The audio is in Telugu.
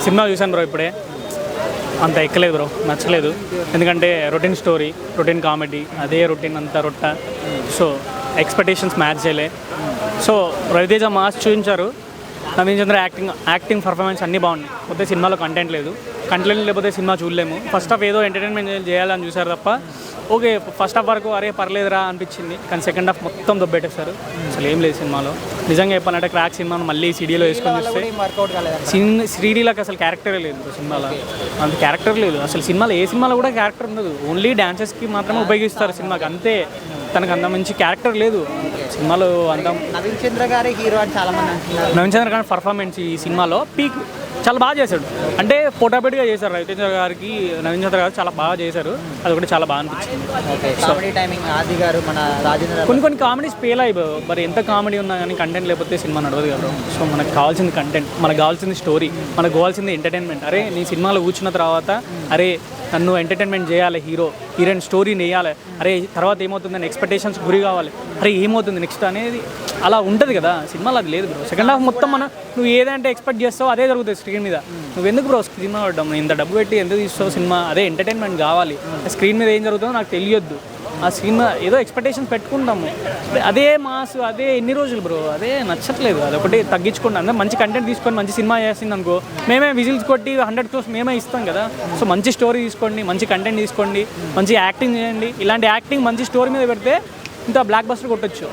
సినిమా చూశాను బ్రో ఇప్పుడే, అంత ఎక్కలేదు బ్రో, నచ్చలేదు. ఎందుకంటే రొటీన్ స్టోరీ, రొటీన్ కామెడీ, అదే రొటీన్ అంతా రొట్ట. సో ఎక్స్పెక్టేషన్స్ మ్యాచ్ చేయలే. సో రవితేజ మాస్ చూపించారు, నవీన్ చంద్ర యాక్టింగ్ పర్ఫార్మెన్స్ అన్నీ బాగున్నాయి. కొత్త సినిమాలో కంటెంట్ లేకపోతే సినిమా చూడలేము. ఫస్ట్ హాఫ్ ఏదో ఎంటర్టైన్మెంట్ చేయాలని చూసారు తప్ప, ఓకే ఫస్ట్ హాఫ్ వరకు అరే పర్లేదురా అనిపించింది, కానీ సెకండ్ హాఫ్ మొత్తం దొబ్బెట్టేస్తారు. అసలు ఏం లేదు సినిమాలో. నిజంగా చెప్పాలంటే క్రాక్ సినిమాను మళ్ళీ సీడీలో వేసుకొని చూస్తే శ్రీడీలకు అసలు క్యారెక్టరే లేదు సినిమాలో. అంత క్యారెక్టర్ లేదు అసలు సినిమాలో. ఏ సినిమాలో కూడా క్యారెక్టర్ ఉండదు, ఓన్లీ డాన్సెస్కి మాత్రమే ఉపయోగిస్తారు సినిమాకి, అంతే. తనకు అంత మంచి క్యారెక్టర్ లేదు సినిమాలో. అంత నవీన్ చంద్ర గారి హీరో అని చాలా మంది అంటున్నారు. నవీన్ చంద్ర గారి పర్ఫార్మెన్స్ ఈ సినిమాలో పీక్, చాలా బాగా చేశాడు. అంటే పోటాపోటీగా చేశారు రవితేజ గారికి, నవీన్ చంద్ర గారు చాలా బాగా చేశారు. అది ఒకటి చాలా బాగా అనిపించింది. కామెడీ టైమింగ్ ఆది గారు, మన రాజేంద్ర కొన్ని కామెడీస్ ఫెయిల్ అయిపోయి, మరి ఎంత కామెడీ ఉన్నా కానీ కంటెంట్ లేకపోతే సినిమా నడవదు కదా. సో మనకు కావాల్సింది కంటెంట్, మనకు కావాల్సింది స్టోరీ, మనకు కావాల్సింది ఎంటర్టైన్మెంట్. అరే నీ సినిమాలో కూర్చున్న తర్వాత అరే నన్ను ఎంటర్టైన్మెంట్ చేయాలి, హీరోయిన్ స్టోరీని వేయాలి, అరే తర్వాత ఏమవుతుందని ఎక్స్పెక్టేషన్స్ గురి కావాలి, అరే ఏమవుతుంది నెక్స్ట్ అనేది అలా ఉంటుంది కదా. సినిమాలో అది లేదు బ్రో. సెకండ్ హాఫ్ మొత్తం నువ్వు ఏదంటే ఎక్స్పెక్ట్ చేస్తావో అదే జరుగుతుంది స్క్రీన్ మీద. నువ్వు ఎందుకు బ్రో సినిమా పడ్డావు, ఇంత డబ్బు పెట్టి ఎందుకు తీస్తావు సినిమా? అదే ఎంటర్టైన్మెంట్ కావాలి. స్క్రీన్ మీద ఏం జరుగుతుందో నాకు తెలియొద్దు. ఆ సినిమా ఏదో ఎక్స్పెక్టేషన్స్ పెట్టుకుంటాము, అదే మాస్, అదే ఎన్ని రోజులు బ్రో, అదే నచ్చట్లేదు. అదొకటి తగ్గించుకోండి. అందరూ మంచి కంటెంట్ తీసుకొని మంచి సినిమా చేసింది అనుకో, మేమే విజిల్స్ కొట్టి 100 crores మేమే ఇస్తాం కదా. సో మంచి స్టోరీ తీసుకోండి, మంచి కంటెంట్ తీసుకోండి, మంచి యాక్టింగ్ చేయండి. ఇలాంటి యాక్టింగ్ మంచి స్టోరీ మీద పెడితే ఇంత బ్లాక్ బస్టర్ కొట్టొచ్చు.